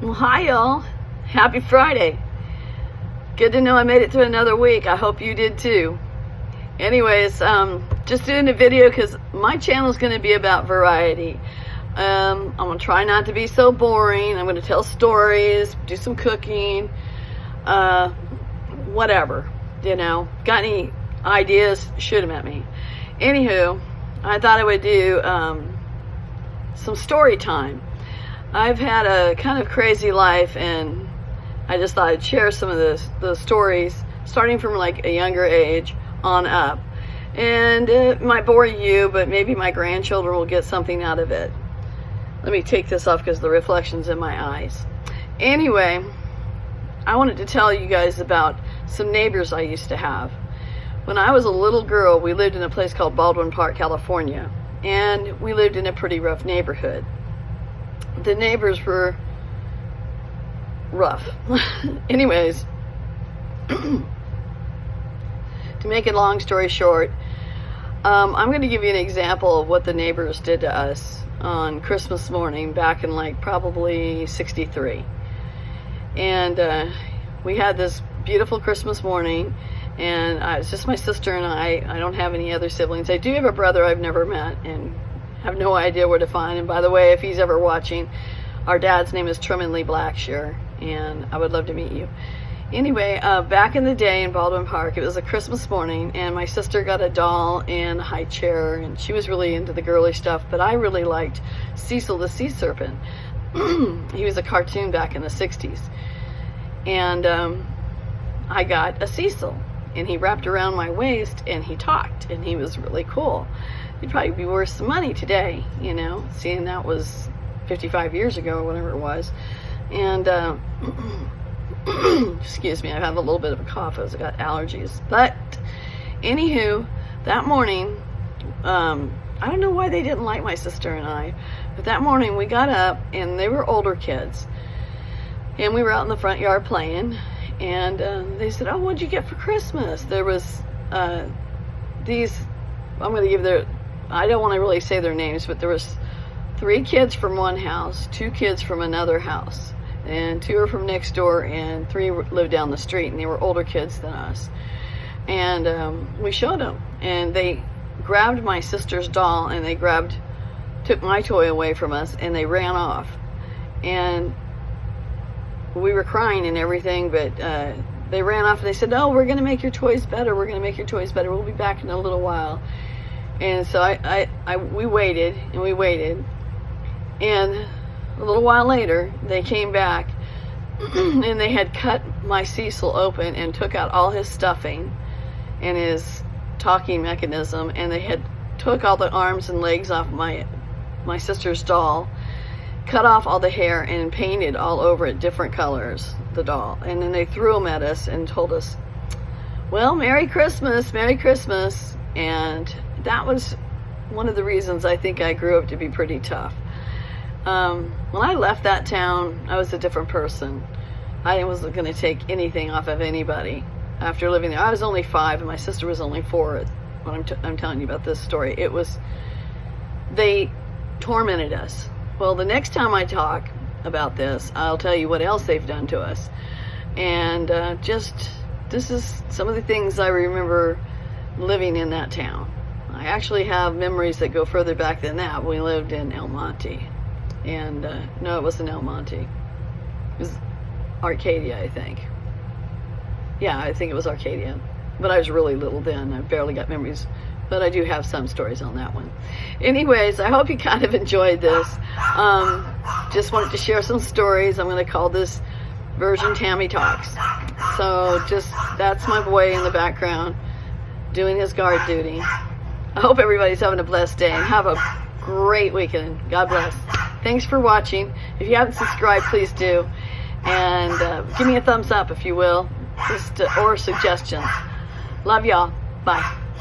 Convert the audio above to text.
Well, hi y'all. Happy Friday. Good to know I made it through another week. I hope you did too. Anyways, just doing a video because my channel is going to be about variety. I'm going to try not to be so boring. I'm going to tell stories, do some cooking, whatever. You know, got any ideas, shoot them at me. Anywho, I thought I would do some story time. I've had a kind of crazy life, and I just thought I'd share some of those stories, starting from like a younger age on up. And it might bore you, but maybe my grandchildren will get something out of it. Let me take this off because the reflection's in my eyes. Anyway, I wanted to tell you guys about some neighbors I used to have. When I was a little girl, we lived in a place called Baldwin Park, California, and we lived in a pretty rough neighborhood. The neighbors were rough. Anyways, to make a long story short, I'm going to give you an example of what the neighbors did to us on Christmas morning back in like probably '63. And we had this beautiful Christmas morning, and it's just my sister and I don't have any other siblings. I do have a brother I've never met and have no idea where to find him. By the way, if he's ever watching, our dad's name is Tremenly Blackshear, and I would love to meet you. Anyway, back in the day in Baldwin Park, it was a Christmas morning, and my sister got a doll and a high chair, and she was really into the girly stuff, but I really liked Cecil the Sea Serpent. He was a cartoon back in the 60s. And I got a Cecil, and he wrapped around my waist, and he talked, and he was really cool. He'd probably be worth some money today, you know, seeing that was 55 years ago or whatever it was. And excuse me, I have a little bit of a cough as I got allergies. But anywho, that morning, I don't know why they didn't like my sister and I, but that morning we got up, and they were older kids, and we were out in the front yard playing, and they said, "Oh, what'd you get for Christmas?" There was these, I'm going to give their, I don't want to really say their names, but there was 3 kids from one house, 2 kids from another house, and 2 are from next door, and 3 lived down the street, and they were older kids than us. And we showed them, and they grabbed my sister's doll, and they took my toy away from us, and they ran off. And we were crying and everything, but they ran off, and they said, "Oh, we're going to make your toys better. We're going to make your toys better. We'll be back in a little while." And so we waited, and we waited, and a little while later they came back, and they had cut my Cecil open and took out all his stuffing and his talking mechanism, and they had took all the arms and legs off my sister's doll, cut off all the hair, and painted all over it different colors, the doll. And then they threw them at us and told us, "Well, Merry Christmas, Merry Christmas." And that was one of the reasons I think I grew up to be pretty tough. When I left that town, I was a different person. I wasn't going to take anything off of anybody after living there. I was only 5, and my sister was only 4 when I'm telling you about this story. They tormented us. Well, the next time I talk about this, I'll tell you what else they've done to us. And this is some of the things I remember living in that town. I actually have memories that go further back than that. We lived in El Monte. And no, it wasn't El Monte. It was Arcadia, I think. Yeah, I think it was Arcadia. But I was really little then. I barely got memories. But I do have some stories on that one. Anyways, I hope you kind of enjoyed this. Just wanted to share some stories. I'm going to call this version Tammy Talks. So that's my boy in the background doing his guard duty. I hope everybody's having a blessed day, and have a great weekend. God bless. Thanks for watching. If you haven't subscribed, please do. And give me a thumbs up if you will, or suggestions. Love y'all. Bye.